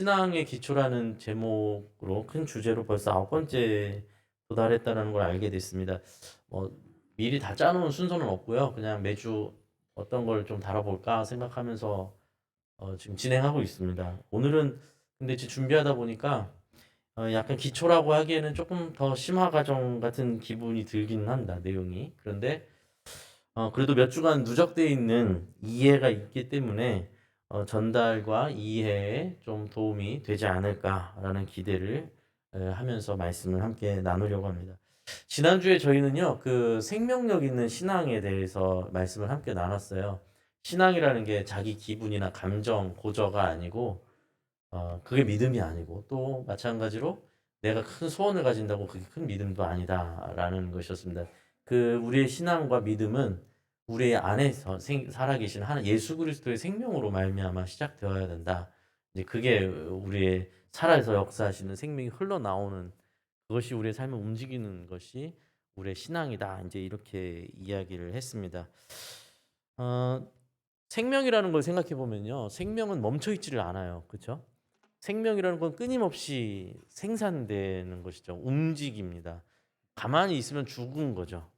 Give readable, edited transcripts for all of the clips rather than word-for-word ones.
신앙의 기초라는 제목으로 큰 주제로 벌써 9번째 도달했다는 걸 알게 됐습니다. 뭐 미리 다 짜놓은 순서는 없고요. 그냥 매주 어떤 걸 좀 다뤄볼까 생각하면서 지금 진행하고 있습니다. 오늘은 근데 준비하다 보니까 약간 기초라고 하기에는 조금 더 심화 과정 같은 기분이 들긴 한다, 내용이. 그런데 그래도 몇 주간 누적돼 있는 이해가 있기 때문에 전달과 이해에 좀 도움이 되지 않을까라는 기대를 하면서 말씀을 함께 나누려고 합니다. 지난주에 저희는요, 그 생명력 있는 신앙에 대해서 말씀을 함께 나눴어요. 신앙이라는 게 자기 기분이나 감정, 고저가 아니고, 그게 믿음이 아니고, 또 마찬가지로 내가 큰 소원을 가진다고 그게 큰 믿음도 아니다라는 것이었습니다. 우리의 신앙과 믿음은 우리 안에서 살아계신 하나 예수 그리스도의 생명으로 말미암아 시작되어야 된다. 이제 그게 우리의 살아서 역사하시는 생명이 흘러나오는 그것이 우리의 삶을 움직이는 것이 우리의 신앙이다. 이제 이렇게 이야기를 했습니다. 어, 생명이라는 걸 생각해 보면요. 생명은 멈춰 있지를 않아요. 그렇죠? 생명이라는 건 끊임없이 생산되는 것이죠. 움직입니다. 가만히 있으면 죽은 거죠.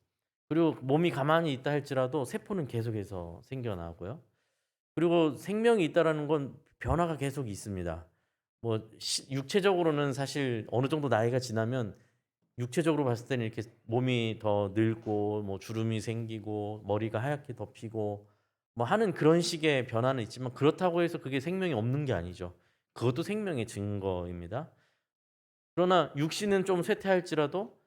그리고 몸이 가만히 있다 할지라도 세포는 계속해서 생겨나고요. 그리고 생명이 있다라는 건 변화가 계속 있습니다. 뭐 육체적으로는 사실 어느 정도 나이가 지나면 육체적으로 봤을 때는 이렇게 몸이 더 늙고 뭐 주름이 생기고 머리가 하얗게 덮이고 뭐 하는 그런 식의 변화는 있지만 그렇다고 해서 그게 생명이 없는 게 아니죠. 그것도 생명의 증거입니다. 그러나 육신은 좀 쇠퇴할지라도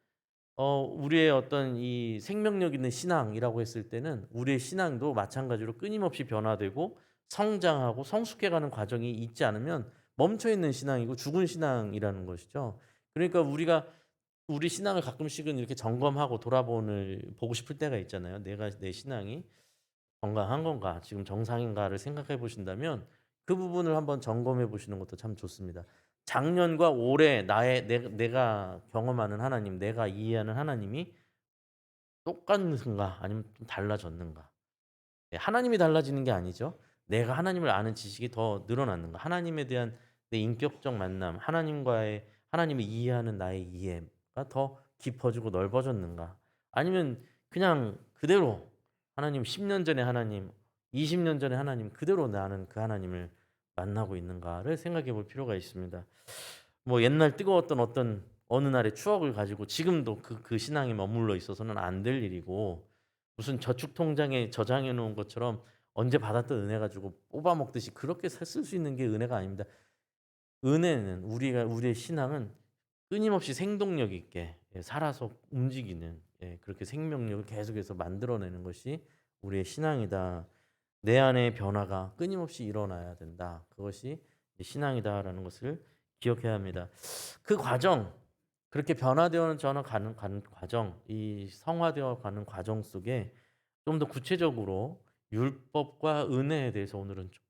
우리의 어떤 이 생명력 있는 신앙이라고 했을 때는 우리의 신앙도 마찬가지로 끊임없이 변화되고 성장하고 성숙해가는 과정이 있지 않으면 멈춰 있는 신앙이고 죽은 신앙이라는 것이죠. 그러니까 우리가 우리 신앙을 가끔씩은 이렇게 점검하고 돌아보는 보고 싶을 때가 있잖아요. 내가 내 신앙이 건강한 건가, 지금 정상인가를 생각해 보신다면 그 부분을 한번 점검해 보시는 것도 참 좋습니다. 작년과 올해 나의 내가 경험하는 하나님, 내가 이해하는 하나님이 똑같은가 아니면 좀 달라졌는가? 예, 하나님이 달라지는 게 아니죠. 내가 하나님을 아는 지식이 더 늘어났는가? 하나님에 대한 내 인격적 만남, 하나님을 이해하는 나의 이해가 더 깊어지고 넓어졌는가? 아니면 그냥 그대로 하나님 10년 전의 하나님, 20년 전의 하나님 그대로 나는 그 하나님을 만나고 있는가를 생각해 볼 필요가 있습니다. 뭐 옛날 뜨거웠던 어떤 어느 날의 추억을 가지고 지금도 그 신앙에 머물러 있어서는 안 될 일이고 무슨 저축 통장에 저장해 놓은 것처럼 언제 받았던 은혜 가지고 뽑아 먹듯이 그렇게 쓸 수 있는 게 은혜가 아닙니다. 은혜는 우리의 신앙은 끊임없이 생동력 있게 살아서 움직이는 그렇게 생명력을 계속해서 만들어내는 것이 우리의 신앙이다. 내 안의 변화가 끊임없이 일어나야 된다. 그것이 신앙이다라는 것을 기억해야 합니다. 그 과정, 그렇게 변화되어 가는 과정, 이 성화되어 가는 과정 속에 좀 더 구체적으로 율법과 은혜에 대해서 오늘은 좀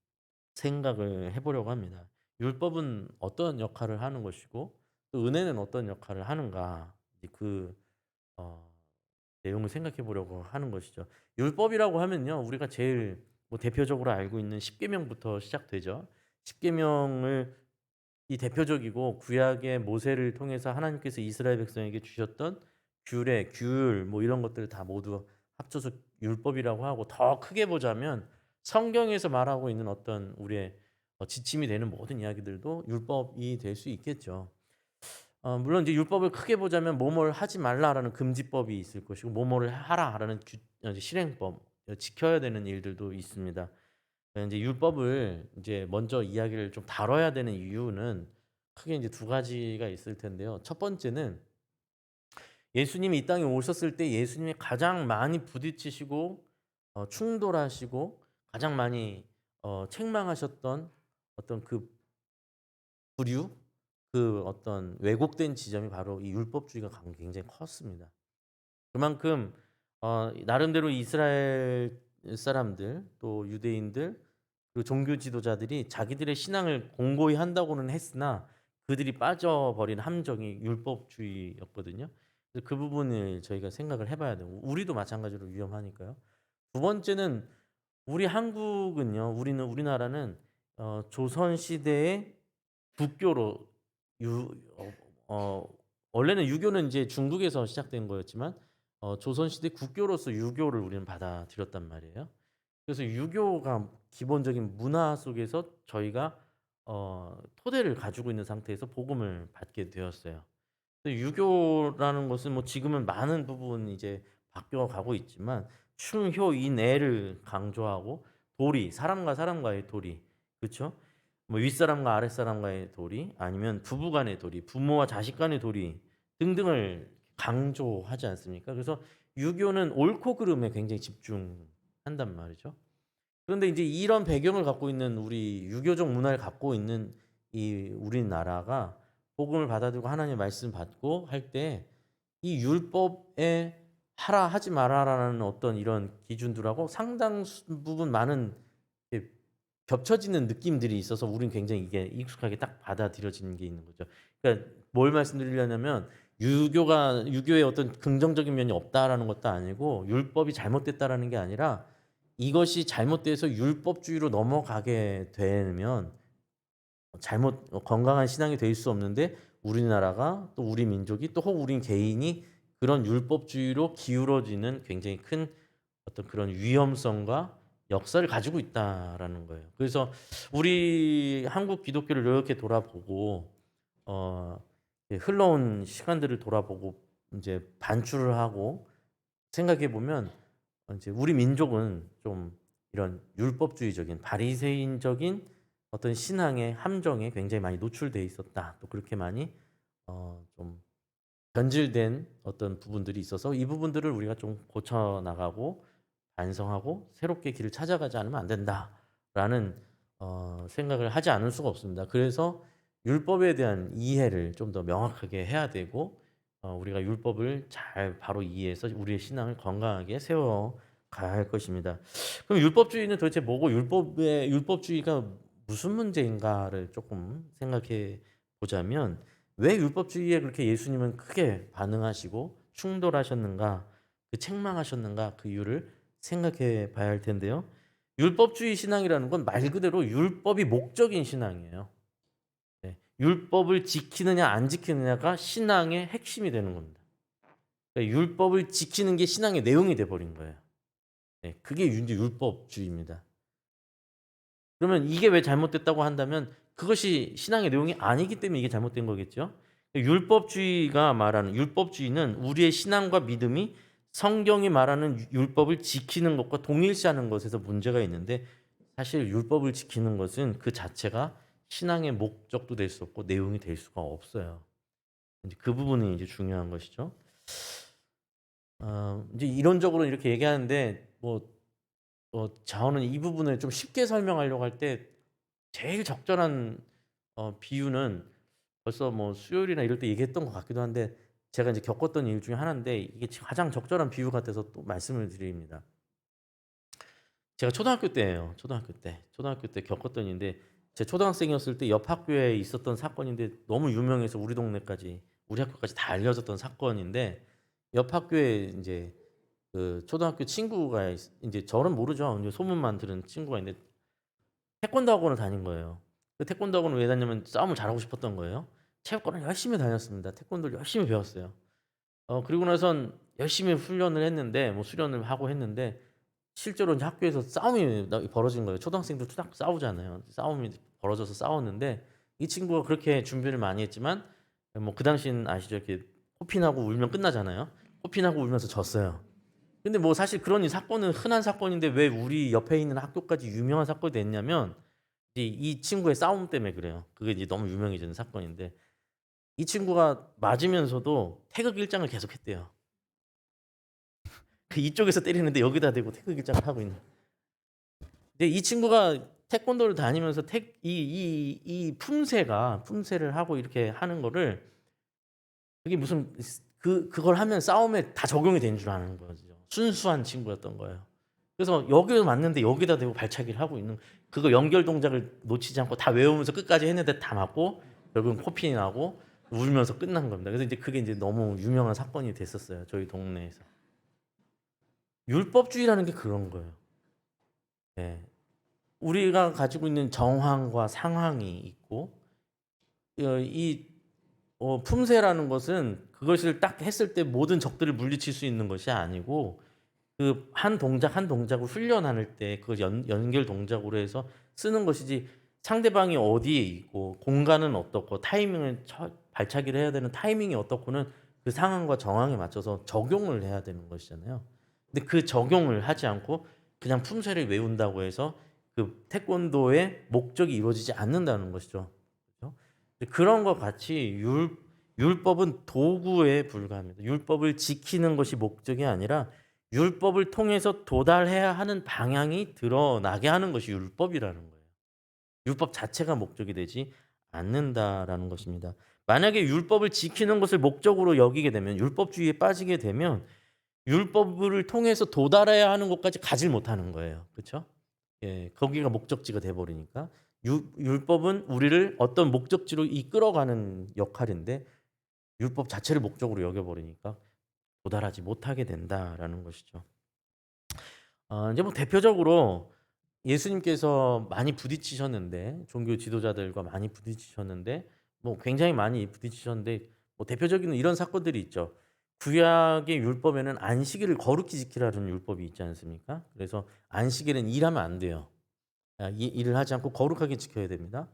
생각을 해 보려고 합니다. 율법은 어떤 역할을 하는 것이고 또 은혜는 어떤 역할을 하는가. 이제 어 내용을 생각해 보려고 하는 것이죠. 율법이라고 하면요. 우리가 제일 뭐 대표적으로 알고 있는 십계명부터 시작되죠. 십계명을 이 대표적이고 구약의 모세를 통해서 하나님께서 이스라엘 백성에게 주셨던 규례, 규율 뭐 이런 것들을 다 모두 합쳐서 율법이라고 하고 더 크게 보자면 성경에서 말하고 있는 어떤 우리의 지침이 되는 모든 이야기들도 율법이 될 수 있겠죠. 물론 이제 율법을 크게 보자면 뭐뭐를 하지 말라라는 금지법이 있을 것이고 뭐뭐를 하라라는 이제 실행법, 지켜야 되는 일들도 있습니다. 이제 율법을 이제 먼저 이야기를 좀 다뤄야 되는 이유는 크게 이제 두 가지가 있을 텐데요. 첫 번째는 예수님이 이 땅에 오셨을 때 예수님이 가장 많이 부딪히시고 충돌하시고 가장 많이 책망하셨던 어떤 그 부류, 그 어떤 왜곡된 지점이 바로 이 율법주의가 굉장히 컸습니다. 그만큼 나름대로 이스라엘 사람들 또 유대인들 그리고 종교 지도자들이 자기들의 신앙을 공고히 한다고는 했으나 그들이 빠져버린 함정이 율법주의였거든요. 그래서 그 부분을 저희가 생각을 해 봐야 되고 우리도 마찬가지로 위험하니까요. 두 번째는 우리나라는 조선 시대에 국교로 유 어 원래는 유교는 이제 중국에서 시작된 거였지만 조선 시대 국교로서 유교를 우리는 받아들였단 말이에요. 그래서 유교가 기본적인 문화 속에서 저희가 토대를 가지고 있는 상태에서 복음을 받게 되었어요. 근데 유교라는 것은 뭐 지금은 많은 부분이 이제 바뀌어 가고 있지만 충효인애를 강조하고 도리, 사람과 사람과의 도리, 그쵸? 뭐 윗사람과 아랫사람과의 도리, 아니면 부부 간의 도리, 부모와 자식 간의 도리 등등을 강조하지 않습니까? 그래서 유교는 옳고 그름에 굉장히 집중한단 말이죠. 그런데 이제 이런 배경을 갖고 있는 우리 유교적 문화를 갖고 있는 이 우리나라가 복음을 받아들이고 하나님의 말씀 받고 할 때 이 율법에 하라 하지 마라라는 어떤 이런 기준들하고 상당 부분 많은 이렇게 겹쳐지는 느낌들이 있어서 우리는 굉장히 이게 익숙하게 딱 받아들여지는 게 있는 거죠. 그러니까 뭘 말씀드리려냐면 유교의 어떤 긍정적인 면이 없다라는 것도 아니고 율법이 잘못됐다라는 게 아니라 이것이 잘못돼서 율법주의로 넘어가게 되면 잘못 건강한 신앙이 될 수 없는데 우리나라가 또 우리 민족이 또 혹 우리 개인이 그런 율법주의로 기울어지는 굉장히 큰 어떤 그런 위험성과 역사를 가지고 있다라는 거예요. 그래서 우리 한국 기독교를 이렇게 돌아보고 어 흘러온 시간들을 돌아보고 인제 반추를 하고 생각해 보면 이제 우리 민족은 좀 이런 율법주의적인 바리새인적인 어떤 신앙의 함정에 굉장히 많이 노출돼 있었다. 또 그렇게 많이 좀 변질된 어떤 부분들이 있어서 이 부분들을 우리가 좀 고쳐 나가고 반성하고 새롭게 길을 찾아가지 않으면 안 된다라는 생각을 하지 않을 수가 없습니다. 그래서 율법에 대한 이해를 좀 더 명확하게 해야 되고 우리가 율법을 잘 바로 이해해서 우리의 신앙을 건강하게 세워 가야 할 것입니다. 그럼 율법주의는 도대체 뭐고 율법주의가 무슨 문제인가를 조금 생각해 보자면 왜 율법주의에 그렇게 예수님은 크게 반응하시고 충돌하셨는가, 그 책망하셨는가 그 이유를 생각해 봐야 할 텐데요. 율법주의 신앙이라는 건 말 그대로 율법이 목적인 신앙이에요. 네. 율법을 지키느냐 안 지키느냐가 신앙의 핵심이 되는 겁니다. 그러니까 율법을 지키는 게 신앙의 내용이 돼 버린 거예요. 네. 그게 이제 율법주의입니다. 그러면 이게 왜 잘못됐다고 한다면 그것이 신앙의 내용이 아니기 때문에 이게 잘못된 거겠죠. 율법주의가 말하는 율법주의는 우리의 신앙과 믿음이 성경이 말하는 율법을 지키는 것과 동일시하는 것에서 문제가 있는데 사실 율법을 지키는 것은 그 자체가 신앙의 목적도 될 수 없고 내용이 될 수가 없어요. 이제 그 부분이 이제 중요한 것이죠. 이제 이론적으로 이렇게 얘기하는데 저는 이 부분을 좀 쉽게 설명하려고 할 때 제일 적절한 비유는 벌써 뭐 수요일이나 이럴 때 얘기했던 것 같기도 한데 제가 이제 겪었던 일 중에 하나인데 이게 가장 적절한 비유 같아서 또 말씀을 드립니다. 제가 초등학교 때예요. 초등학교 때 겪었던 일인데 제 초등학생이었을 때 옆 학교에 있었던 사건인데 너무 유명해서 우리 학교까지 다 알려졌던 사건인데 옆 학교에 인제 그 초등학교 친구가 인제 저는 모르죠. 인제 소문만 들은 친구가 있는데 태권도 학원을 다닌 거예요. 그 태권도 학원을 왜 다녔냐면 싸움을 잘하고 싶었던 거예요. 체육관을 열심히 다녔습니다. 태권도를 열심히 배웠어요. 그리고 나선 열심히 훈련을 했는데 뭐 수련을 하고 했는데 실제로 인제 학교에서 싸움이 벌어진 거예요. 초등학생들 초등학교 싸우잖아요. 싸움이 벌어져서 싸웠는데 이 친구가 그렇게 준비를 많이 했지만 뭐 그 당시는 아시죠? 이렇게 호핀하고 울면 끝나잖아요. 호핀하고 울면서 졌어요. 근데 뭐 사실 그런 이 사건은 흔한 사건인데 왜 우리 옆에 있는 학교까지 유명한 사건이 됐냐면 이제 이 친구의 싸움 때문에 그래요. 그게 이제 너무 유명해지는 사건인데 이 친구가 맞으면서도 태극 일장을 계속했대요. 그 이쪽에서 때리는데 여기다 대고 태극 일장을 하고 있는. 근데 이 친구가 태권도를 다니면서 태 이 품새를 하고 이렇게 하는 거를 그게 무슨 그걸 하면 싸움에 다 적용이 되는 줄 아는 거죠. 순수한 친구였던 거예요. 그래서 여기를 맞는데 여기다 대고 발차기를 하고 있는 그거 연결 동작을 놓치지 않고 다 외우면서 끝까지 했는데 다 맞고 결국은 코핀이 나고 울면서 끝난 겁니다. 그래서 이제 그게 이제 너무 유명한 사건이 됐었어요. 저희 동네에서. 율법주의라는 게 그런 거예요. 예. 우리가 가지고 있는 정황과 상황이 있고 이 품새라는 것은 그것을 딱 했을 때 모든 적들을 물리칠 수 있는 것이 아니고 그 한 동작 한 동작을 훈련할 때 그걸 연결 동작으로 해서 쓰는 것이지, 상대방이 어디에 있고 공간은 어떻고 타이밍을 발차기를 해야 되는 타이밍이 어떻고는 그 상황과 정황에 맞춰서 적용을 해야 되는 것이잖아요. 근데 그 적용을 하지 않고 그냥 품새를 외운다고 해서 그 태권도의 목적이 이루어지지 않는다는 것이죠. 그죠? 그런 것 같이 율법은 도구에 불과합니다. 율법을 지키는 것이 목적이 아니라 율법을 통해서 도달해야 하는 방향이 드러나게 하는 것이 율법이라는 거예요. 율법 자체가 목적이 되지 않는다라는 것입니다. 만약에 율법을 지키는 것을 목적으로 여기게 되면, 율법주의에 빠지게 되면 율법을 통해서 도달해야 하는 곳까지 가질 못하는 거예요. 그렇죠? 예. 거기가 목적지가 돼 버리니까. 율법은 우리를 어떤 목적지로 이끌어가는 역할인데 율법 자체를 목적으로 여겨 버리니까 도달하지 못하게 된다라는 것이죠. 인제 뭐 대표적으로 예수님께서 많이 부딪히셨는데, 종교 지도자들과 많이 부딪히셨는데, 뭐 굉장히 많이 부딪히셨는데, 뭐 대표적인 이런 사건들이 있죠. 구약의 율법에는 안식일을 거룩히 지키라는 율법이 있지 않습니까? 그래서 안식일은 일하면 안 돼요. 이 일을 하지 않고 거룩하게 지켜야 됩니다.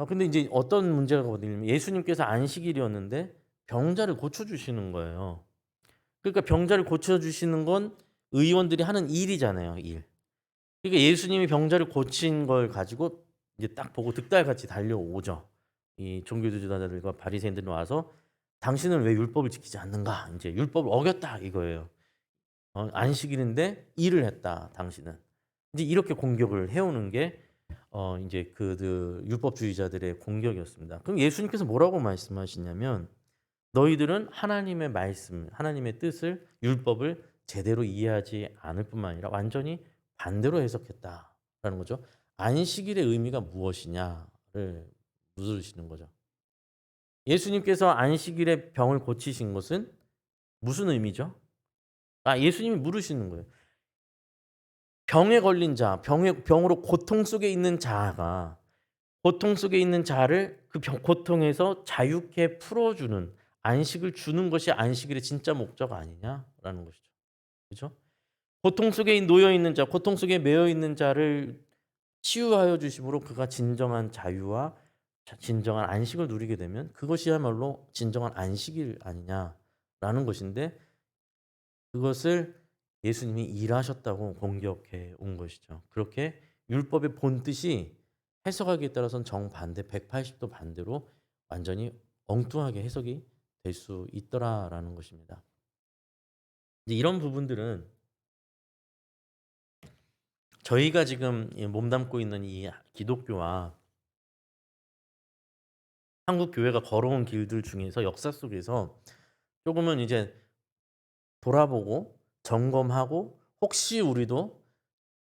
근데 인제 어떤 문제가 뭐냐면, 예수님께서 안식일이었는데 병자를 고쳐 주시는 거예요. 그러니까 병자를 고쳐 주시는 건 의원들이 하는 일이잖아요, 일. 그러니까 예수님이 병자를 고친 걸 가지고 이제 딱 보고 득달같이 달려오죠. 이 종교 지도자들과 바리새인들이 와서 "당신은 왜 율법을 지키지 않는가?" 인제 "율법을 어겼다." 이거예요. "안식일인데 일을 했다, 당신은." 인제 이렇게 공격을 해 오는 게 인제 율법주의자들의 공격이었습니다. 그럼 예수님께서 뭐라고 말씀하시냐면, "너희들은 하나님의 말씀, 하나님의 뜻을, 율법을 제대로 이해하지 않을 뿐만 아니라 완전히 반대로 해석했다."라는 거죠. 안식일의 의미가 무엇이냐를 물으시는 거죠. 예수님께서 안식일에 병을 고치신 것은 무슨 의미죠? 예수님이 물으시는 거예요. 병에 걸린 자, 병으로 고통 속에 있는 자가, 고통 속에 있는 자를 그 고통에서 자유케 풀어주는, 안식을 주는 것이 안식일의 진짜 목적 아니냐라는 것이죠. 그죠? 고통 속에 놓여 있는 자, 고통 속에 매여 있는 자를 치유하여 주심으로 그가 진정한 자유와 진정한 안식을 누리게 되면 그것이야말로 진정한 안식일 아니냐라는 것인데, 그것을 예수님이 일하셨다고 공격해 온 것이죠. 그렇게 율법의 본뜻이 해석하기에 따라서는 정반대, 180도 반대로 완전히 엉뚱하게 해석이 될 수 있더라라는 것입니다. 이제 이런 부분들은 저희가 지금 몸담고 있는 이 기독교와 한국 교회가 걸어온 길들 중에서 역사 속에서 조금은 이제 돌아보고 점검하고, 혹시 우리도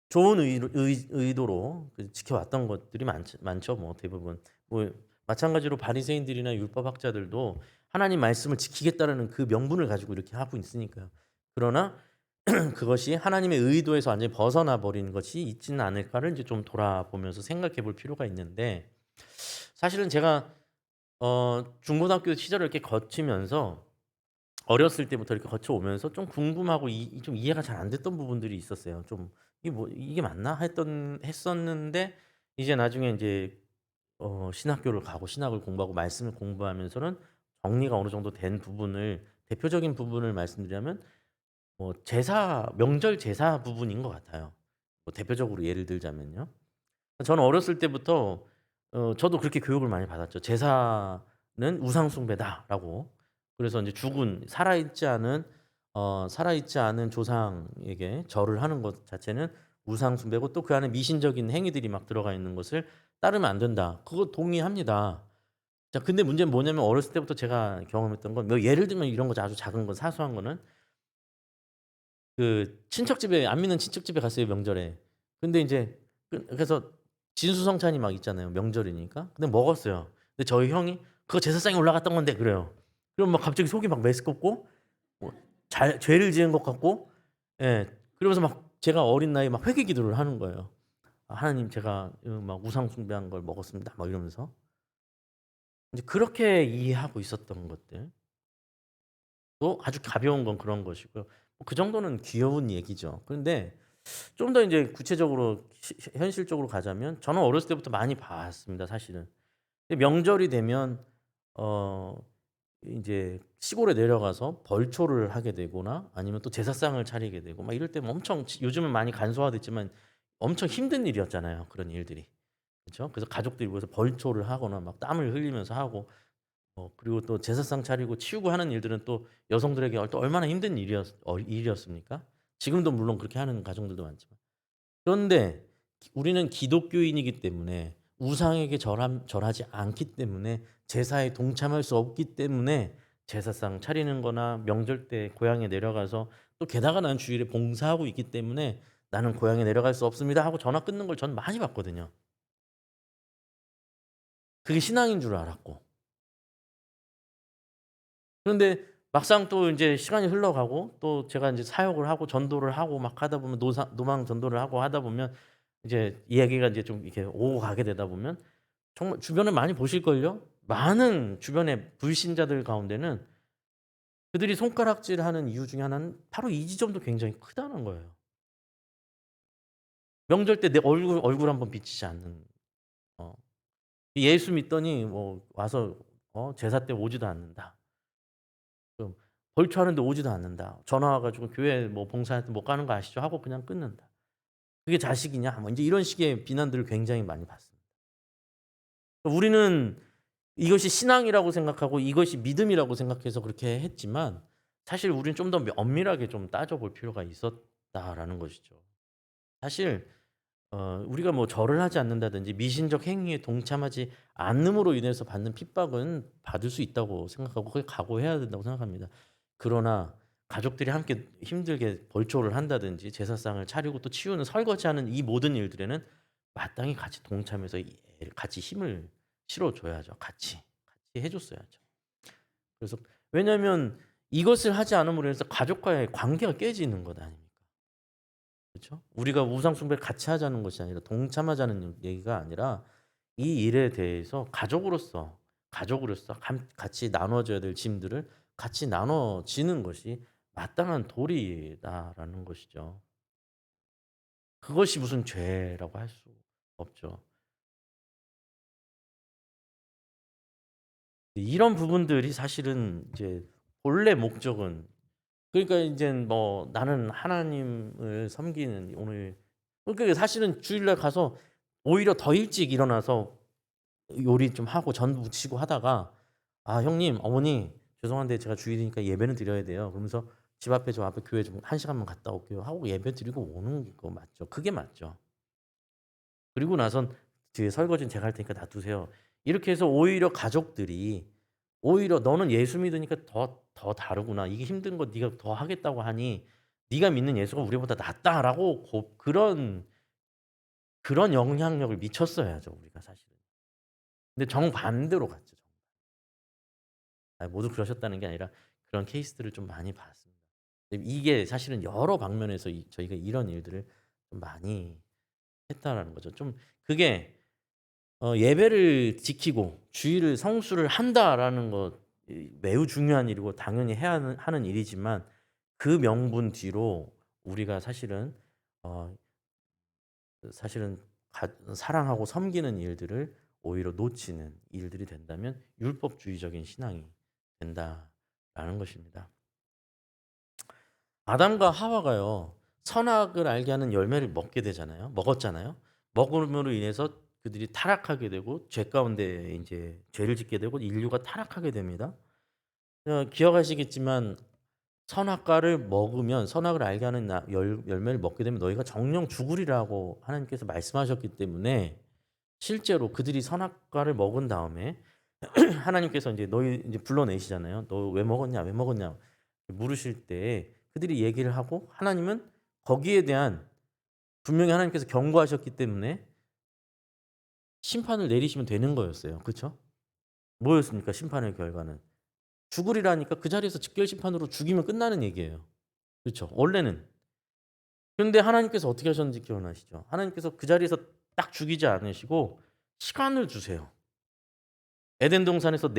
좋은 의도로 지켜왔던 것들이 많죠, 뭐 대부분. 뭐 마찬가지로 바리새인들이나 율법학자들도 하나님 말씀을 지키겠다라는 그 명분을 가지고 이렇게 하고 있으니까요. 그러나 그것이 하나님의 의도에서 완전히 벗어나 버린 것이 있지는 않을까를 이제 좀 돌아보면서 생각해 볼 필요가 있는데, 사실은 제가 중고등학교 시절을 이렇게 거치면서, 어렸을 때부터 이렇게 거쳐오면서 좀 궁금하고 좀 이해가 잘 안 됐던 부분들이 있었어요. 좀 '이게 맞나?' 했었는데, 이제 나중에 인제 신학교를 가고 신학을 공부하고 말씀을 공부하면서는 정리가 어느 정도 된 부분을, 대표적인 부분을 말씀드리자면 명절 제사 부분인 것 같아요. 뭐 대표적으로 예를 들자면요. 저는 어렸을 때부터 저도 그렇게 교육을 많이 받았죠. "제사는 우상 숭배다."라고. 그래서 인제 죽은 살아있지 않은 조상에게 절을 하는 것 자체는 우상 숭배고, 또 그 안에 미신적인 행위들이 막 들어가 있는 것을 따르면 안 된다. 그거 동의합니다. 자, 근데 문제는 뭐냐면, 어렸을 때부터 제가 경험했던 건, 뭐 예를 들면 이런 거죠. 아주 작은 거, 사소한 거는 친척집에, 안 믿는 친척집에 갔어요, 명절에. 근데 인제 그래서 진수성찬이 막 있잖아요, 명절이니까. 근데 먹었어요. 근데 저희 형이 "그거 제사상에 올라갔던 건데." 그래요. 그럼 막 갑자기 속이 막 메스껍고, 뭐 죄를 지은 것 같고, 예. 그러면서 막 제가 어린 나이에 막 회개 기도를 하는 거예요. "하나님, 제가 막 우상 숭배한 걸 먹었습니다." 막 이러면서. 이제 그렇게 이해하고 있었던 것들. 또 아주 가벼운 건 그런 것이고요. 그 정도는 귀여운 얘기죠. 그런데 좀 더 인제 구체적으로 현실적으로 가자면 저는 어렸을 때부터 많이 봤습니다 사실은. 근데 명절이 되면 어 인제 시골에 내려가서 벌초를 하게 되거나 아니면 또 제사상을 차리게 되고 막 이럴 때면 엄청 요즘은 많이 간소화됐지만 엄청 힘든 일이었잖아요 그런 일들이. 그쵸? 그래서 가족들이 모여서 벌초를 하거나 막 땀을 흘리면서 하고 그리고 또 제사상 차리고 치우고 하는 일들은 또 여성들에게 또 얼마나 힘든 일이었습니까? 지금도 물론 그렇게 하는 가정들도 많지만. 그런데 우리는 기독교인이기 때문에 우상에게 절하지 않기 때문에 제사에 동참할 수 없기 때문에 제사상 차리는 거나 명절 때 고향에 내려가서 또 게다가 난 주일에 봉사하고 있기 때문에 "나는 고향에 내려갈 수 없습니다." 하고 전화 끊는 걸 전 많이 봤거든요. 그게 신앙인 줄 알았고. 그런데 막상 또 인제 시간이 흘러가고 또 제가 인제 사역을 하고 전도를 하고 막 하다 보면 노망 전도를 하고 하다 보면 이제 이야기가 인제 좀 이렇게 오고 가게 되다 보면 정말 주변에 많이 보실걸요? 많은 주변의 불신자들 가운데는 그들이 손가락질하는 이유 중에 하나는 바로 이 지점도 굉장히 크다는 거예요. 명절 때 내 얼굴 한번 비치지 않는 어 예수 믿더니 뭐 와서 제사 때 오지도 않는다. 좀 벌초하는데 오지도 않는다. 전화 와 가지고 "교회 뭐 봉사하는데 못 가는 거 아시죠?" 하고 그냥 끊는다. "그게 자식이냐?" 뭐 인제 이런 식의 비난들을 굉장히 많이 받습니다. 우리는 이것이 신앙이라고 생각하고 이것이 믿음이라고 생각해서 그렇게 했지만 사실 우리는 좀 더 엄밀하게 좀 따져 볼 필요가 있었다라는 것이죠. 사실 우리가 뭐 절을 하지 않는다든지 미신적 행위에 동참하지 않음으로 인해서 받는 핍박은 받을 수 있다고 생각하고 그걸 각오해야 된다고 생각합니다. 그러나 가족들이 함께 힘들게 벌초를 한다든지 제사상을 차리고 또 치우는 설거지하는 이 모든 일들에는 마땅히 같이 동참해서 같이 힘을 실어 줘야죠. 같이 해 줬어야죠. 그래서 왜냐하면 이것을 하지 않음으로 해서 가족과의 관계가 깨지는 것 아닙니까? 그렇죠? 우리가 우상 숭배를 같이 하자는 것이 아니라 동참하자는 얘기가 아니라 이 일에 대해서 가족으로서 같이 나눠져야 될 짐들을 같이 나눠지는 것이 마땅한 도리다라는 것이죠. 그것이 무슨 죄라고 할 수 없죠. 이런 부분들이 사실은 이제 본래 목적은 그러니까 인젠 뭐 나는 하나님을 섬기는 오늘 그러니까 사실은 주일날 가서 오히려 더 일찍 일어나서 요리 좀 하고 전 부치고 하다가 "아 형님, 어머니 죄송한데 제가 주일이니까 예배는 드려야 돼요." 그러면서 "집 앞에 저 앞에 교회 좀 1시간만 갔다 올게요." 하고 예배 드리고 오는 거 맞죠. 그게 맞죠. 그리고 나선 "뒤에 설거지는 제가 할 테니까 놔두세요." 이렇게 해서 오히려 가족들이 오히려 "너는 예수 믿으니까 더 다르구나. 이게 힘든 거 네가 더 하겠다고 하니 네가 믿는 예수가 우리보다 낫다."라고 그런 영향력을 미쳤어야죠 우리가 사실은. 근데 정반대로 갔죠. 모두 그러셨다는 게 아니라 그런 케이스들을 좀 많이 봤습니다. 근데 이게 사실은 여러 방면에서 저희가 이런 일들을 좀 많이 했다라는 거죠. 좀 그게 예배를 지키고 주일을 성수를 한다라는 것 매우 중요한 일이고 당연히 해야 하는 일이지만 그 명분 뒤로 우리가 어 사실은 사랑하고 섬기는 일들을 오히려 놓치는 일들이 된다면 율법주의적인 신앙이 된다라는 것입니다. 아담과 하와가요. 선악을 알게 하는 열매를 먹게 되잖아요. 먹었잖아요. 먹음으로 인해서 그들이 타락하게 되고 죄 가운데 인제 죄를 짓게 되고 인류가 타락하게 됩니다. 기억하시겠지만 선악과를 먹으면 선악을 알게 하는 열매를 먹게 되면 너희가 정령 죽으리라고 하나님께서 말씀하셨기 때문에 실제로 그들이 선악과를 먹은 다음에 하나님께서 인제 너희 인제 불러내시잖아요. "너 왜 먹었냐? 왜 먹었냐?" 물으실 때 그들이 얘기를 하고 하나님은 거기에 대한 분명히 하나님께서 경고하셨기 때문에 심판을 내리시면 되는 거였어요. 그쵸? 뭐였습니까? 심판의 결과는. 죽으리라니까 그 자리에서 즉결 심판으로 죽이면 끝나는 얘기예요. 그쵸? 원래는. 그런데 하나님께서 어떻게 하셨는지 기억나시죠? 하나님께서 그 자리에서 딱 죽이지 않으시고 시간을 주세요. 에덴 동산에서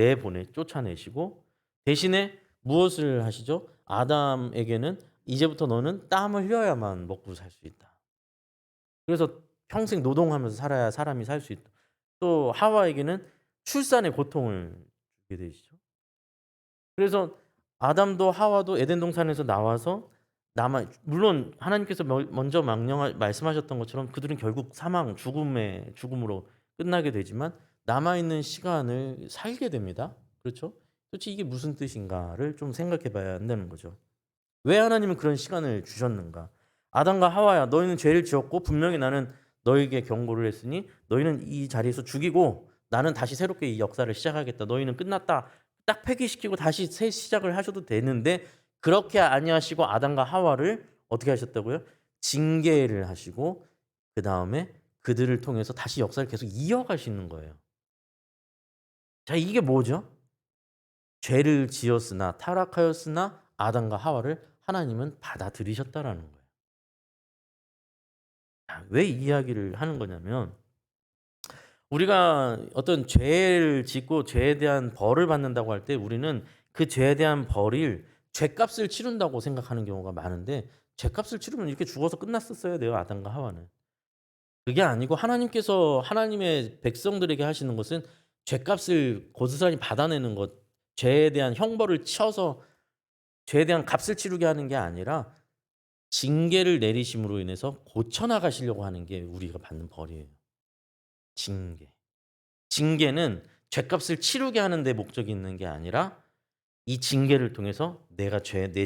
쫓아내시고 대신에 무엇을 하시죠? 아담에게는 "이제부터 너는 땀을 흘려야만 먹고 살 수 있다." 그래서 평생 노동하면서 살아야 사람이 살 수 있다. 또 하와에게는 출산의 고통을 주게 되시죠. 그래서 아담도 하와도 에덴 동산에서 나와서 남아 물론 하나님께서 먼저 망령하 말씀하셨던 것처럼 그들은 결국 죽음으로 끝나게 되지만 남아 있는 시간을 살게 됩니다. 그렇죠? 도대체 이게 무슨 뜻인가를 좀 생각해 봐야 한다는 거죠. 왜 하나님은 그런 시간을 주셨는가? 아담과 하와야 너희는 죄를 지었고 분명히 나는 너희에게 경고를 했으니 너희는 이 자리에서 죽이고 나는 다시 새롭게 이 역사를 시작하겠다. 너희는 끝났다. 딱 폐기시키고 다시 새 시작을 하셔도 되는데 그렇게 아니하시고 아담과 하와를 어떻게 하셨다고요? 징계를 하시고 그다음에 그들을 통해서 다시 역사를 계속 이어가시는 거예요. 자, 이게 뭐죠? 죄를 지었으나 타락하였으나 아담과 하와를 하나님은 받아들이셨다라는 거예요. 왜 이 이야기를 하는 거냐면 우리가 어떤 죄를 짓고 죄에 대한 벌을 받는다고 할 때 우리는 그 죄에 대한 벌을 죗값을 치른다고 생각하는 경우가 많은데 죗값을 치르면 이렇게 죽어서 끝났었어야 돼요, 아담과 하와는. 그게 아니고 하나님께서 하나님의 백성들에게 하시는 것은 죗값을 고스란히 받아내는 것, 죄에 대한 형벌을 쳐서 죄에 대한 값을 치르게 하는 게 아니라 징계를 내리심으로 인해서 고쳐 나가시려고 하는 게 우리가 받는 벌이에요. 징계. 징계는 죗값을 치르게 하는 데 목적이 있는 게 아니라 이 징계를 통해서 내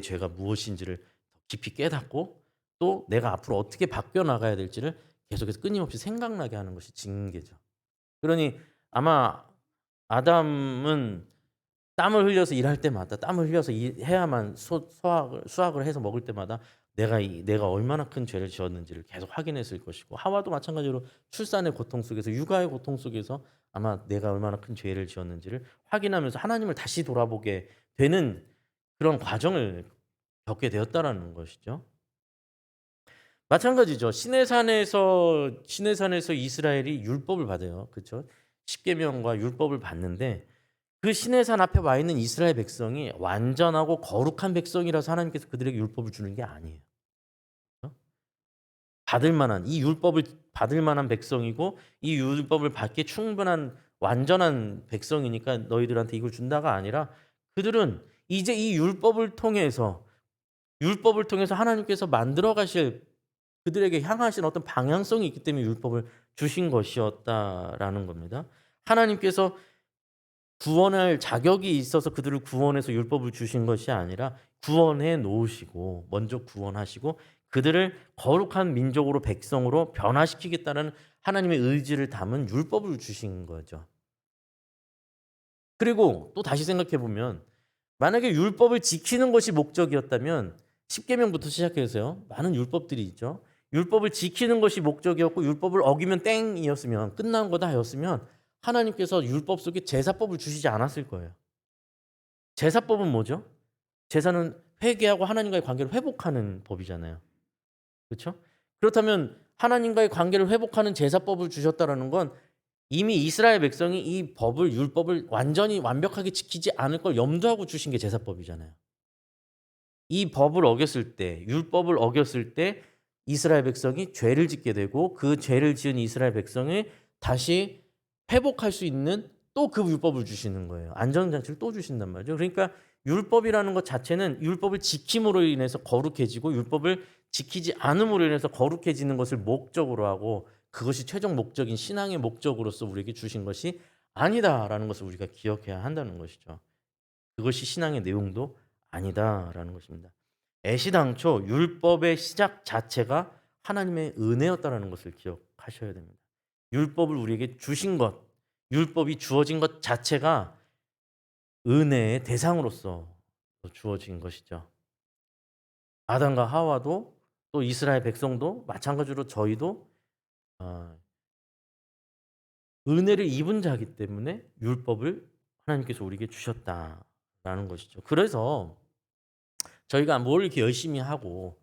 죄가 무엇인지를 더 깊이 깨닫고 또 내가 앞으로 어떻게 바뀌어 나가야 될지를 계속해서 끊임없이 생각나게 하는 것이 징계죠. 그러니 아마 아담은 땀을 흘려서 일할 때마다 땀을 흘려서 해야만 수확을 해서 먹을 때마다 내가 얼마나 큰 죄를 지었는지를 계속 확인했을 것이고 하와도 마찬가지로 출산의 고통 속에서 육아의 고통 속에서 아마 내가 얼마나 큰 죄를 지었는지를 확인하면서 하나님을 다시 돌아보게 되는 그런 과정을 겪게 되었다라는 것이죠. 마찬가지죠. 시내산에서 이스라엘이 율법을 받아요. 그렇죠? 십계명과 율법을 받는데 그 시내산 앞에 와 있는 이스라엘 백성이 완전하고 거룩한 백성이라서 하나님께서 그들에게 율법을 주는 게 아니에요. 어? 이 율법을 받을 만한 백성이고 이 율법을 받기에 충분한 완전한 백성이니까 너희들한테 이걸 준다가 아니라 그들은 이제 이 율법을 통해서 하나님께서 만들어 가실 그들에게 향하신 어떤 방향성이 있기 때문에 율법을 주신 것이었다라는 겁니다. 하나님께서 구원할 자격이 있어서 그들을 구원해서 율법을 주신 것이 아니라 구원해 놓으시고 먼저 구원하시고 그들을 거룩한 민족으로 백성으로 변화시키겠다는 하나님의 의지를 담은 율법을 주신 거죠. 그리고 또 다시 생각해 보면 만약에 율법을 지키는 것이 목적이었다면 십계명부터 시작해서요. 많은 율법들이 있죠. 율법을 지키는 것이 목적이었고 율법을 어기면 땡이었으면 끝난 거다였으면 하나님께서 율법 속에 제사법을 주시지 않았을 거예요. 제사법은 뭐죠? 제사는 회개하고 하나님과의 관계를 회복하는 법이잖아요. 그렇죠? 그렇다면 하나님과의 관계를 회복하는 제사법을 주셨다라는 건 이미 이스라엘 백성이 이 율법을 완전히 완벽하게 지키지 않을 걸 염두하고 주신 게 제사법이잖아요. 이 법을 어겼을 때 율법을 어겼을 때 이스라엘 백성이 죄를 짓게 되고 그 죄를 지은 이스라엘 백성이 다시 회복할 수 있는 또 그 율법을 주시는 거예요. 안전장치를 또 주신단 말이죠. 그러니까 율법이라는 것 자체는 율법을 지킴으로 인해서 거룩해지고 율법을 지키지 않음으로 인해서 거룩해지는 것을 목적으로 하고 그것이 최종 목적인 신앙의 목적으로서 우리에게 주신 것이 아니다라는 것을 우리가 기억해야 한다는 것이죠. 그것이 신앙의 내용도 아니다라는 것입니다. 애시당초 율법의 시작 자체가 하나님의 은혜였다라는 것을 기억하셔야 됩니다. 율법을 우리에게 주신 것, 율법이 주어진 것 자체가 은혜의 대상으로서 주어진 것이죠. 아담과 하와도 또 이스라엘 백성도 마찬가지로 저희도 어 은혜를 입은 자이기 때문에 율법을 하나님께서 우리에게 주셨다라는 것이죠. 그래서 저희가 뭘 이렇게 열심히 하고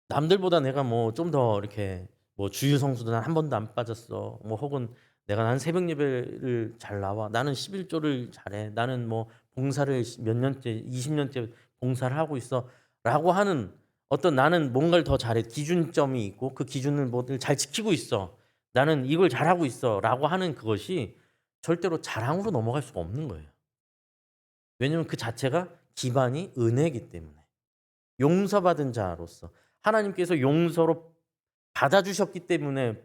남들보다 내가 뭐 좀 더 이렇게 뭐 주일 성수도 난 한 번도 안 빠졌어. 뭐 혹은 나는 새벽 예배를 잘 나와. 나는 11조를 잘해. 나는 뭐 봉사를 몇 년째 20년째 봉사를 하고 있어."라고 하는 어떤 나는 뭔가를 더 잘해. 기준점이 있고 그 기준을 뭐를 잘 지키고 있어. 나는 이걸 잘하고 있어라고 하는 그것이 절대로 자랑으로 넘어갈 수가 없는 거예요. 왜냐하면 그 자체가 기반이 은혜이기 때문에. 용서받은 자로서 하나님께서 용서로 받아주셨기 때문에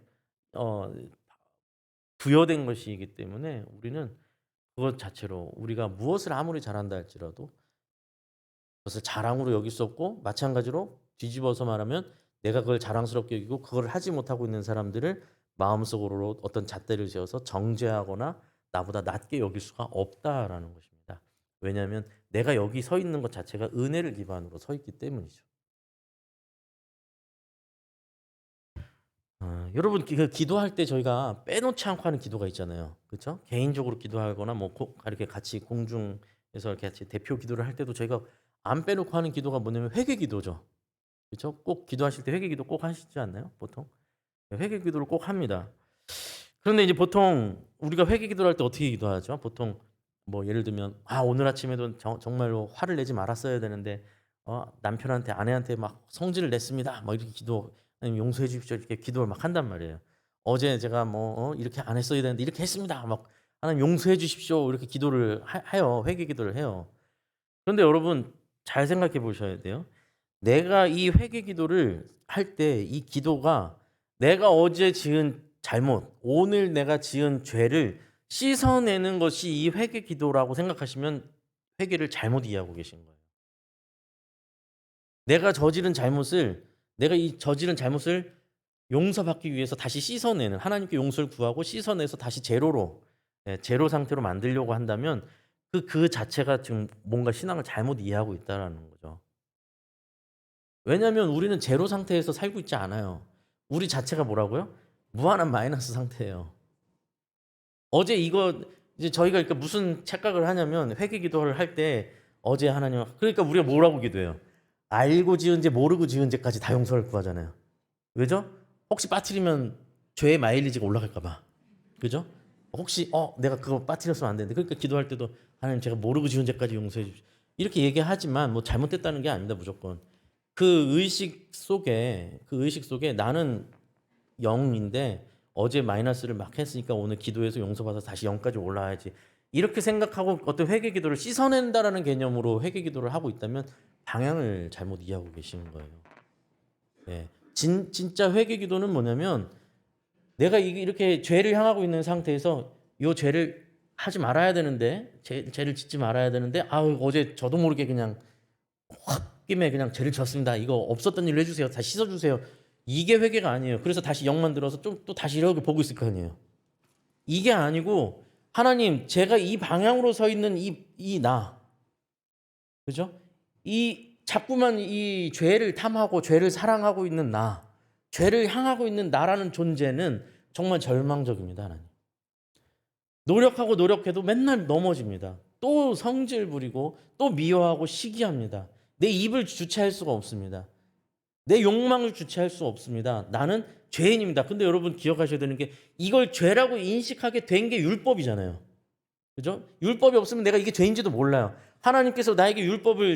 어 부여된 것이기 때문에 우리는 그것 자체로 우리가 무엇을 아무리 잘한다 할지라도 그것을 자랑으로 여길 수 없고, 마찬가지로 뒤집어서 말하면 내가 그걸 자랑스럽게 여기고 그걸 하지 못하고 있는 사람들을 마음속으로 어떤 잣대를 지어서 정죄하거나 나보다 낮게 여길 수가 없다라는 것입니다. 왜냐하면 내가 여기 서 있는 것 자체가 은혜를 기반으로 서 있기 때문이죠. 여러분 그 기도할 때 저희가 빼놓지 않고 하는 기도가 있잖아요. 그쵸? 개인적으로 기도하거나 뭐 이렇게 같이 공중에서 이렇게 같이 대표 기도를 할 때도 저희가 안 빼놓고 하는 기도가 뭐냐면 회개 기도죠. 그쵸? 꼭 기도하실 때 회개 기도 꼭 하시지 않나요? 보통? 네, 회개 기도를 꼭 합니다. 그런데 이제 보통 우리가 회개 기도를 할 때 어떻게 기도하죠? 보통 뭐 예를 들면 오늘 아침에도 정말로 화를 내지 말았어야 되는데 남편한테 아내한테 막 성질을 냈습니다. 막 이렇게 기도, 아니면 용서해 주십시오 이렇게 기도를 막 한단 말이에요. 어제 제가 뭐 이렇게 안 했어야 되는데 이렇게 했습니다. 막 하나님 용서해 주십시오 이렇게 기도를 해요. 회개 기도를 해요. 그런데 여러분 잘 생각해 보셔야 돼요. 내가 이 회개 기도를 할 때 이 기도가 내가 어제 지은 잘못, 오늘 내가 지은 죄를 씻어내는 것이 이 회개 기도라고 생각하시면 회개를 잘못 이해하고 계신 거예요. 내가 저지른 잘못을 내가 이 저지른 잘못을 용서받기 위해서 다시 씻어내는, 하나님께 용서를 구하고 씻어내서 다시 제로로, 제로 상태로 만들려고 한다면 그 자체가 지금 뭔가 신앙을 잘못 이해하고 있다라는 거죠. 왜냐하면 우리는 제로 상태에서 살고 있지 않아요. 우리 자체가 뭐라고요? 무한한 마이너스 상태예요. 어제 이거 이제 저희가 그러니까 무슨 착각을 하냐면 회개 기도를 할 때 어제 하나님, 그러니까 우리가 뭐라고 기도해요? 알고 지은 죄 모르고 지은 죄까지 다 용서를 구하잖아요. 왜죠? 혹시 빠뜨리면 죄의 마일리지가 올라갈까 봐. 그죠? 혹시 내가 그거 빠뜨렸으면 안 되는데, 그러니까 기도할 때도 하나님 제가 모르고 지은 죄까지 용서해 주십시오. 이렇게 얘기하지만 뭐 잘못됐다는 게 아닙니다, 무조건. 그 의식 속에 나는 0인데 어제 마이너스를 막 했으니까 오늘 기도해서 용서받아서 다시 0까지 올라와야지. 이렇게 생각하고 어떤 회개 기도를 씻어낸다라는 개념으로 회개 기도를 하고 있다면 방향을 잘못 이해하고 계시는 거예요. 네. 진짜 회개 기도는 뭐냐면 내가 이렇게 죄를 향하고 있는 상태에서 이 죄를 하지 말아야 되는데, 죄를 짓지 말아야 되는데, 어제 저도 모르게 그냥 홧김에 그냥 죄를 졌습니다. 이거 없었던 일로 해주세요. 다시 씻어주세요. 이게 회개가 아니에요. 그래서 다시 영만 들어서 좀 또 다시 이렇게 보고 있을 거 아니에요. 이게 아니고 하나님, 제가 이 방향으로 서 있는 이 나, 그죠? 이 자꾸만 이 죄를 탐하고 죄를 사랑하고 있는 나, 죄를 향하고 있는 나라는 존재는 정말 절망적입니다, 하나님. 노력하고 노력해도 맨날 넘어집니다. 또 성질 부리고 또 미워하고 시기합니다. 내 입을 주체할 수가 없습니다. 내 욕망을 주체할 수 없습니다. 나는 죄인입니다. 근데 여러분 기억하셔야 되는 게 이걸 죄라고 인식하게 된 게 율법이잖아요. 그죠? 율법이 없으면 내가 이게 죄인지도 몰라요. 하나님께서 나에게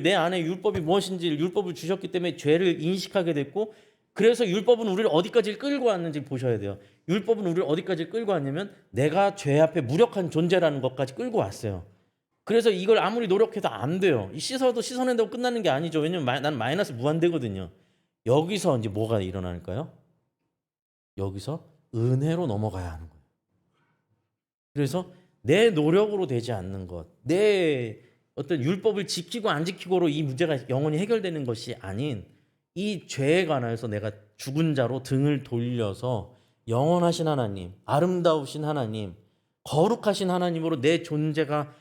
내 안에 율법이 무엇인지 율법을 주셨기 때문에 죄를 인식하게 됐고, 그래서 율법은 우리를 어디까지 끌고 왔는지 보셔야 돼요. 율법은 우리를 어디까지 끌고 왔냐면 내가 죄 앞에 무력한 존재라는 것까지 끌고 왔어요. 그래서 이걸 아무리 노력해도 안 돼요. 씻어도 씻어낸다고 끝나는 게 아니죠. 왜냐면 나는 마이너스 무한대거든요. 여기서 이제 뭐가 일어날까요? 여기서 은혜로 넘어가야 하는 거예요. 그래서 내 노력으로 되지 않는 것, 내 어떤 율법을 지키고 안 지키고로 이 문제가 영원히 해결되는 것이 아닌 이 죄에 관하여서 내가 죽은 자로 등을 돌려서 영원하신 하나님, 아름다우신 하나님, 거룩하신 하나님으로 내 존재가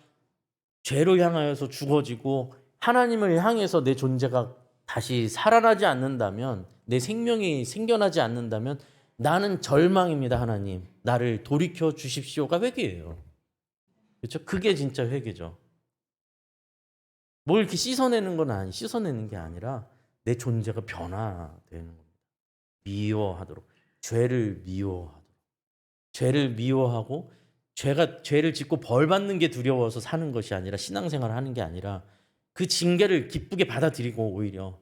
죄로 향하여서 죽어지고 하나님을 향해서 내 존재가 다시 살아나지 않는다면, 내 생명이 생겨나지 않는다면 나는 절망입니다. 하나님, 나를 돌이켜 주십시오가 회개예요. 그렇죠? 그게 진짜 회개죠. 뭘 이렇게 씻어내는 게 아니라 내 존재가 변화되는 겁니다. 미워하도록, 죄를 미워하도록. 죄를 미워하고 죄를 짓고 벌 받는 게 두려워서 사는 것이 아니라 신앙생활을 하는 게 아니라 그 징계를 기쁘게 받아들이고 오히려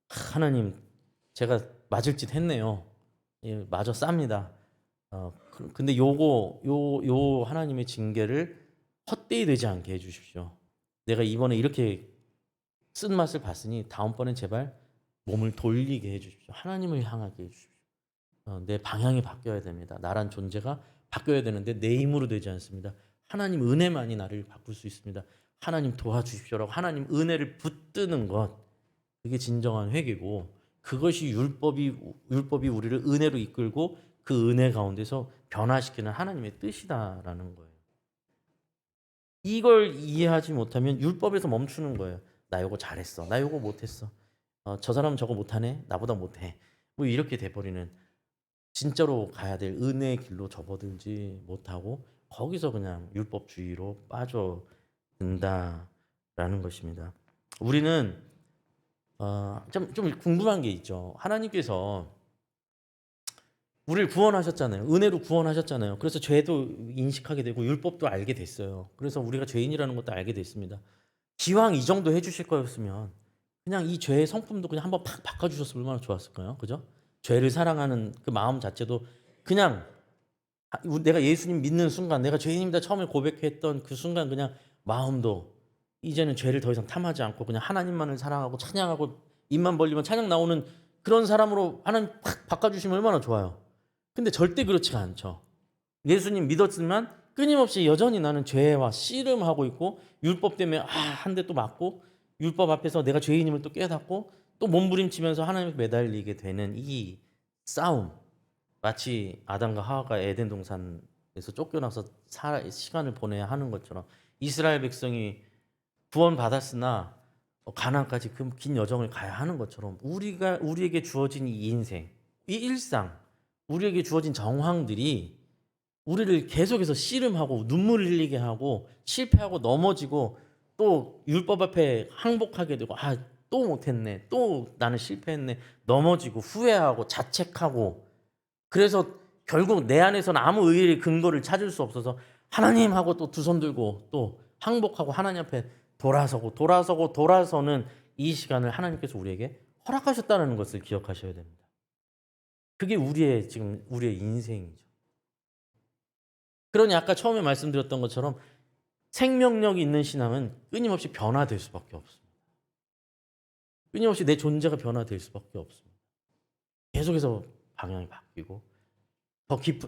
하나님 제가 맞을 짓 했네요. 예, 마저 쌉니다. 근데 요 하나님의 징계를 헛되이 되지 않게 해 주십시오. 내가 이번에 이렇게 쓴맛을 봤으니 다음번엔 제발 몸을 돌리게 해 주십시오. 하나님을 향하게 해 주십시오. 내 방향이 바뀌어야 됩니다. 나란 존재가 바뀌어야 되는데 내 힘으로 되지 않습니다. 하나님 은혜만이 나를 바꿀 수 있습니다. 하나님 도와주십시오라고 하나님 은혜를 붙드는 것, 그게 진정한 회개고, 그것이 율법이 우리를 은혜로 이끌고 그 은혜 가운데서 변화시키는 하나님의 뜻이다라는 거예요. 이걸 이해하지 못하면 율법에서 멈추는 거예요. 나 요거 잘했어. 나 요거 못했어. 저 사람은 저거 못하네. 나보다 못해. 뭐 이렇게 돼버리는, 진짜로 가야 될 은혜의 길로 접어들지 못하고 거기서 그냥 율법주의로 빠져든다라는 것입니다. 우리는 좀 궁금한 게 있죠. 하나님께서 우리를 구원하셨잖아요. 은혜로 구원하셨잖아요. 그래서 죄도 인식하게 되고 율법도 알게 됐어요. 그래서 우리가 죄인이라는 것도 알게 됐습니다. 기왕 이 정도 해주실 거였으면 그냥 이 죄의 성품도 그냥 한번 팍 바꿔주셨으면 얼마나 좋았을까요? 그죠? 죄를 사랑하는 그 마음 자체도 그냥 내가 예수님 믿는 순간, 내가 죄인입니다 처음에 고백했던 그 순간 그냥 마음도 이제는 죄를 더 이상 탐하지 않고 그냥 하나님만을 사랑하고 찬양하고 입만 벌리면 찬양 나오는 그런 사람으로 하나님 팍 바꿔주시면 얼마나 좋아요. 근데 절대 그렇지가 않죠. 예수님 믿었지만 끊임없이 여전히 나는 죄와 씨름하고 있고 율법 때문에 한 대 또 맞고 율법 앞에서 내가 죄인임을 또 깨닫고 또 몸부림치면서 하나님께 매달리게 되는 이 싸움, 마치 아담과 하와가 에덴 동산에서 쫓겨나서 시간을 보내야 하는 것처럼 이스라엘 백성이 구원받았으나 가나안까지 그 긴 여정을 가야 하는 것처럼 우리에게 주어진 이 인생, 이 일상, 우리에게 주어진 정황들이 우리를 계속해서 씨름하고 눈물 흘리게 하고 실패하고 넘어지고 또 율법 앞에 항복하게 되고 또 못했네, 또 나는 실패했네, 넘어지고 후회하고 자책하고, 그래서 결국 내 안에서는 아무 의의 근거를 찾을 수 없어서 하나님 하고 또 두 손 들고 또 항복하고 하나님 앞에 돌아서는 이 시간을 하나님께서 우리에게 허락하셨다는 것을 기억하셔야 됩니다. 그게 지금 우리의 인생이죠. 그러니 아까 처음에 말씀드렸던 것처럼 생명력이 있는 신앙은 끊임없이 변화될 수밖에 없습니다. 끊임없이 내 존재가 변화될 수밖에 없습니다. 계속해서 방향이 바뀌고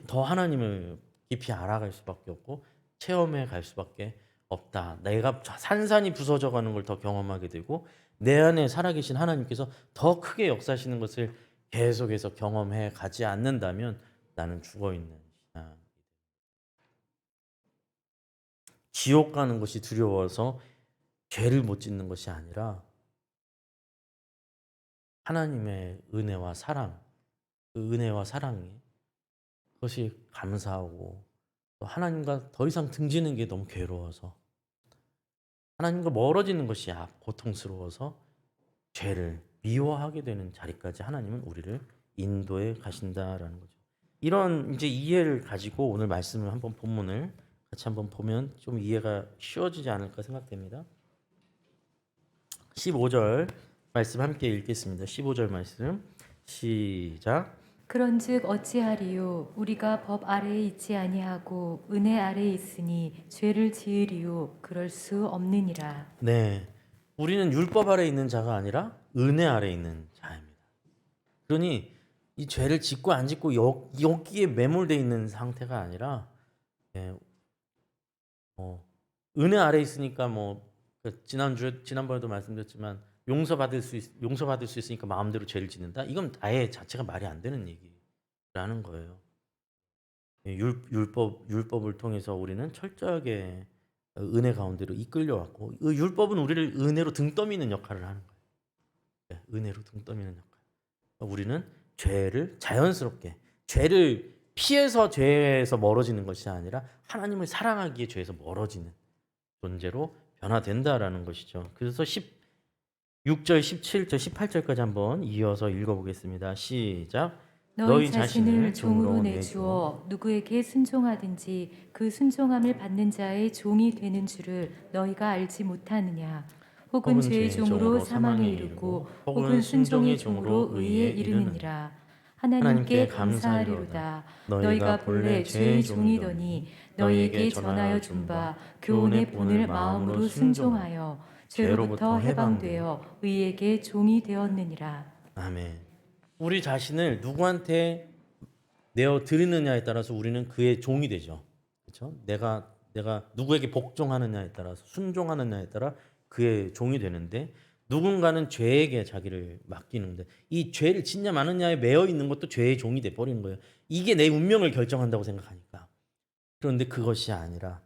더 하나님을 깊이 알아갈 수밖에 없고 체험해 갈 수밖에 없다. 내가 산산이 부서져 가는 걸 더 경험하게 되고 내 안에 살아계신 하나님께서 더 크게 역사하시는 것을 계속해서 경험해 가지 않는다면 나는 죽어있는 신앙. 지옥 가는 것이 두려워서 죄를 못 짓는 것이 아니라 하나님의 은혜와 사랑, 그 은혜와 사랑이 그것이 감사하고 또 하나님과 더 이상 등지는 게 너무 괴로워서 하나님과 멀어지는 것이 고통스러워서 죄를 미워하게 되는 자리까지 하나님은 우리를 인도해 가신다라는 거죠. 이런 이제 이해를 가지고 오늘 말씀을 한번 본문을 같이 한번 보면 좀 이해가 쉬워지지 않을까 생각됩니다. 15절 말씀 함께 읽겠습니다. 15절 말씀 시작. 그런즉 어찌하리요 우리가 법 아래에 있지 아니하고 은혜 아래에 있으니 죄를 지으리요 그럴 수 없느니라. 네, 우리는 율법 아래 있는 자가 아니라 은혜 아래 있는 자입니다. 그러니 이 죄를 짓고 안 짓고 여기에 매몰돼 있는 상태가 아니라 은혜 아래 있으니까 지난번에도 말씀드렸지만 용서받을 수 있으니까 마음대로 죄를 짓는다. 이건 아예 자체가 말이 안 되는 얘기라는 거예요. 율법을 통해서 우리는 철저하게 은혜 가운데로 이끌려왔고 율법은 우리를 은혜로 등 떠미는 역할을 하는 거예요. 은혜로 등 떠미는 역할. 우리는 자연스럽게 죄를 피해서 죄에서 멀어지는 것이 아니라 하나님을 사랑하기에 죄에서 멀어지는 존재로 변화된다라는 것이죠. 그래서 16절, 17절, 18절까지 한번 이어서 읽어보겠습니다. 시작. 너희 자신을 종으로 내주어 누구에게 순종하든지 그 순종함을 받는 자의 종이 되는 줄을 너희가 알지 못하느냐. 혹은 죄의 종으로 사망에 이르고 혹은 순종의 종으로 의에 이르느니라. 하나님께 감사하리로다. 너희가 본래 죄의 종이더니 너희에게 전하여 준 바 교훈의 본을 마음으로 순종하여 죄로부터 해방되어 의에게 종이 되었느니라. 아멘. 우리 자신을 누구한테 내어 드리느냐에 따라서 우리는 그의 종이 되죠. 그렇죠? 내가 누구에게 복종하느냐에 따라서 순종하느냐에 따라 그의 종이 되는데 누군가는 죄에게 자기를 맡기는데 이 죄를 짓냐 마느냐에 매여 있는 것도 죄의 종이 돼 버리는 거예요. 이게 내 운명을 결정한다고 생각하니까. 그런데 그것이 아니라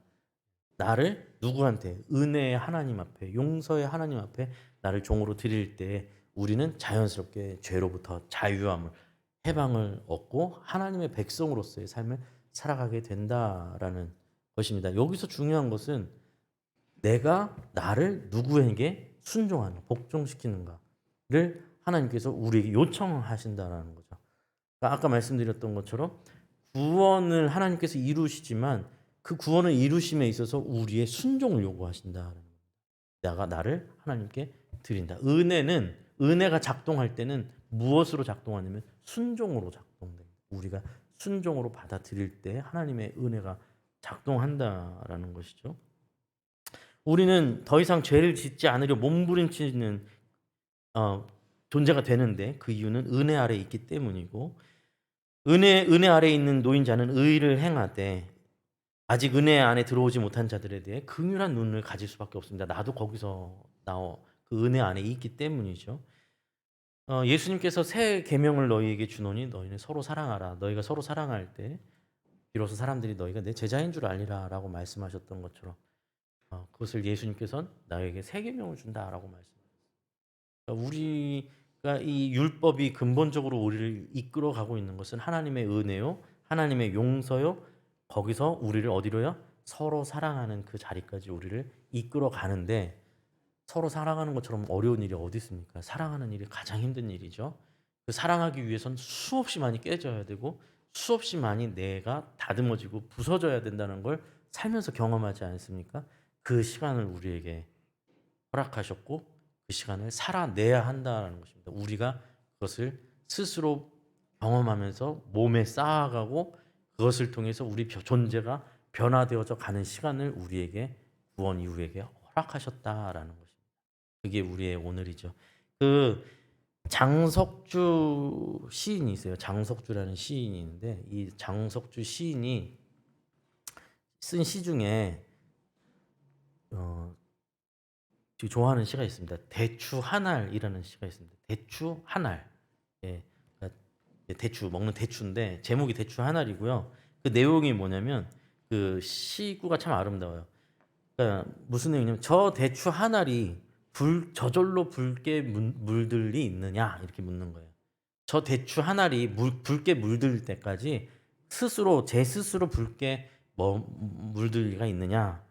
나를 누구한테 은혜의 하나님 앞에 용서의 하나님 앞에 나를 종으로 드릴 때 우리는 자연스럽게 죄로부터 자유함을 해방을 얻고 하나님의 백성으로서의 삶을 살아가게 된다라는 것입니다. 여기서 중요한 것은 내가 나를 누구에게 순종하는 복종시키는가를 하나님께서 우리에게 요청하신다라는 거죠. 그러니까 아까 말씀드렸던 것처럼 구원을 하나님께서 이루시지만 그 구원을 이루심에 있어서 우리의 순종을 요구하신다는 겁니다. 내가 나를 하나님께 드린다. 은혜가 작동할 때는 무엇으로 작동하냐면 순종으로 작동됩니다. 우리가 순종으로 받아들일 때 하나님의 은혜가 작동한다라는 것이죠. 우리는 더 이상 죄를 짓지 않으려 몸부림치는 존재가 되는데 그 이유는 은혜 아래에 있기 때문이고 은혜 아래에 있는 노인자는 의를 행하되 아직 은혜 안에 들어오지 못한 자들에 대해 긍휼한 눈을 가질 수밖에 없습니다. 나도 거기서 그 은혜 안에 있기 때문이죠. 예수님께서 새 계명을 너희에게 주노니 너희는 서로 사랑하라. 너희가 서로 사랑할 때 비로소 사람들이 너희가 내 제자인 줄 알리라라고 말씀하셨던 것처럼 그것을 예수님께서는 나에게 새 계명을 준다라고 말씀하셨어요. 그러니까 우리가 이 율법이 근본적으로 우리를 이끌어가고 있는 것은 하나님의 은혜요, 하나님의 용서요. 거기서 우리를 어디로요? 서로 사랑하는 그 자리까지 우리를 이끌어 가는데 서로 사랑하는 것처럼 어려운 일이 어디 있습니까? 사랑하는 일이 가장 힘든 일이죠. 그 사랑하기 위해서는 수없이 많이 깨져야 되고 수없이 많이 내가 다듬어지고 부서져야 된다는 걸 살면서 경험하지 않습니까? 그 시간을 우리에게 허락하셨고 그 시간을 살아내야 한다는 것입니다. 우리가 그것을 스스로 경험하면서 몸에 쌓아가고 그것을 통해서 우리 존재가 변화되어져 가는 시간을 우리에게 구원 이후에게 허락하셨다라는 것입니다. 그게 우리의 오늘이죠. 그 장석주 시인이 있어요. 장석주라는 시인이 있는데 이 장석주 시인이 쓴 시 중에 좋아하는 시가 있습니다. 대추 한알이라는 시가 있습니다. 대추 한알. 예, 그러니까 대추 먹는 대추인데 제목이 대추 한알이고요. 그 내용이 뭐냐면 그 시구가 참 아름다워요. 그러니까 무슨 내용이냐면 저 대추 한알이 저절로 붉게 물들리 있느냐 이렇게 묻는 거예요. 저 대추 한알이 붉게 물들 때까지 제 스스로 붉게 물들 리가 있느냐.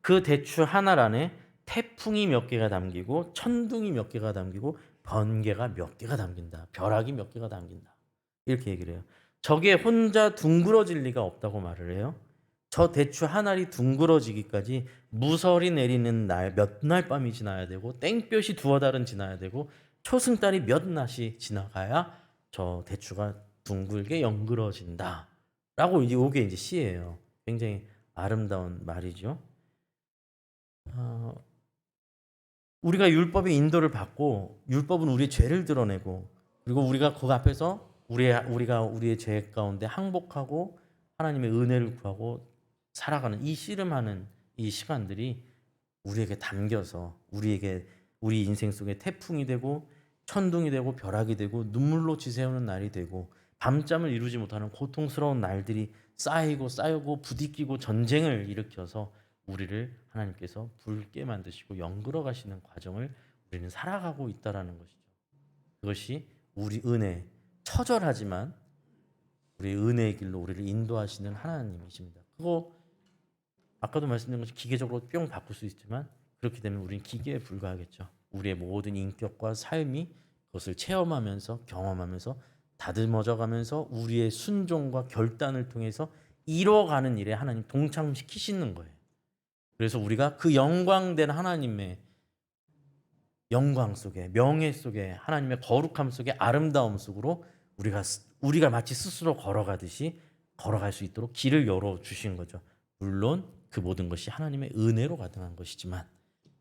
그 대추 한알 안에 태풍이 몇 개가 담기고 천둥이 몇 개가 담기고 번개가 몇 개가 담긴다. 벼락이 몇 개가 담긴다. 이렇게 얘기를 해요. 저게 혼자 둥그러질 리가 없다고 말을 해요. 저 대추 하나리 둥그러지기까지 무설이 내리는 날 몇 날 밤이 지나야 되고 땡볕이 두어 달은 지나야 되고 초승달이 몇 낮이 지나가야 저 대추가 둥글게 연그러진다. 라고 이게 이제 시예요. 굉장히 아름다운 말이죠. 우리가 율법의 인도를 받고 율법은 우리의 죄를 드러내고 그리고 우리가 그 앞에서 우리가 우리의 죄 가운데 항복하고 하나님의 은혜를 구하고 살아가는 이 씨름하는 이 시간들이 우리에게 담겨서 우리 인생 속에 태풍이 되고 천둥이 되고 벼락이 되고 눈물로 지새우는 날이 되고 밤잠을 이루지 못하는 고통스러운 날들이 쌓이고 부딪히고 전쟁을 일으켜서 우리를 하나님께서 붉게 만드시고 연그러 가시는 과정을 우리는 살아가고 있다라는 것이죠. 그것이 우리 은혜, 처절하지만 우리 은혜의 길로 우리를 인도하시는 하나님이십니다. 그거 아까도 말씀드린 것처럼 기계적으로 뿅 바꿀 수 있지만 그렇게 되면 우리는 기계에 불과하겠죠. 우리의 모든 인격과 삶이 그것을 체험하면서 경험하면서 다듬어져 가면서 우리의 순종과 결단을 통해서 이뤄가는 일에 하나님 동참시키시는 거예요. 그래서 우리가 그 영광된 하나님의 영광 속에, 명예 속에, 하나님의 거룩함 속에, 아름다움 속으로 우리가 마치 스스로 걸어가듯이 걸어갈 수 있도록 길을 열어 주신 거죠. 물론 그 모든 것이 하나님의 은혜로 가능한 것이지만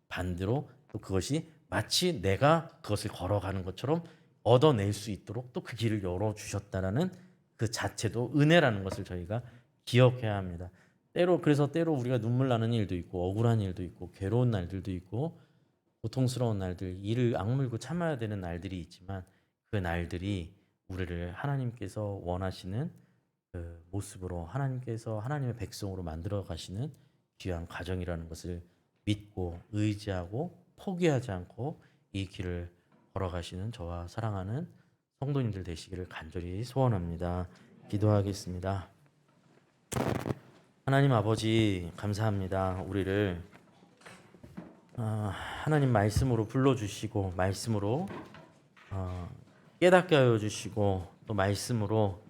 반대로 또 그것이 마치 내가 그것을 걸어가는 것처럼 얻어낼 수 있도록 또 그 길을 열어 주셨다라는 그 자체도 은혜라는 것을 저희가 기억해야 합니다. 그래서 때로 우리가 눈물 나는 일도 있고 억울한 일도 있고 괴로운 날들도 있고 고통스러운 날들, 이를 악물고 참아야 되는 날들이 있지만 그 날들이 우리를 하나님께서 원하시는 그 모습으로 하나님께서 하나님의 백성으로 만들어 가시는 귀한 과정이라는 것을 믿고 의지하고 포기하지 않고 이 길을 걸어가시는 저와 사랑하는 성도님들 되시기를 간절히 소원합니다. 기도하겠습니다. 하나님 아버지 감사합니다. 우리를 하나님 말씀으로 불러주시고 말씀으로 깨닫게 하여 주시고 또 말씀으로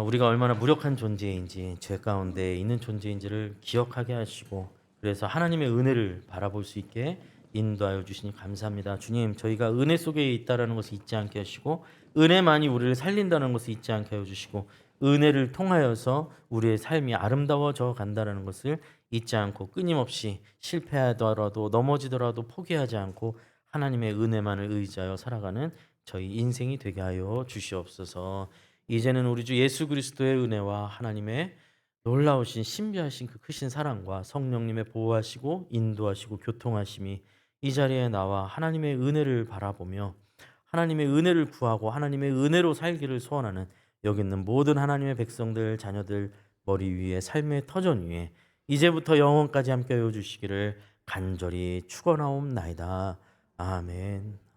우리가 얼마나 무력한 존재인지 죄 가운데 있는 존재인지를 기억하게 하시고 그래서 하나님의 은혜를 바라볼 수 있게 인도하여 주시니 감사합니다. 주님, 저희가 은혜 속에 있다라는 것을 잊지 않게 하시고 은혜만이 우리를 살린다는 것을 잊지 않게 하여 주시고 은혜를 통하여서 우리의 삶이 아름다워져 간다는 것을 잊지 않고 끊임없이 실패하더라도 넘어지더라도 포기하지 않고 하나님의 은혜만을 의지하여 살아가는 저희 인생이 되게 하여 주시옵소서. 이제는 우리 주 예수 그리스도의 은혜와 하나님의 놀라우신 신비하신 그 크신 사랑과 성령님의 보호하시고 인도하시고 교통하심이 이 자리에 나와 하나님의 은혜를 바라보며 하나님의 은혜를 구하고 하나님의 은혜로 살기를 소원하는 여기 있는 모든 하나님의 백성들 자녀들 머리 위에 삶의 터전 위에 이제부터 영원까지 함께 하여 주시기를 간절히 축원하옵나이다. 아멘.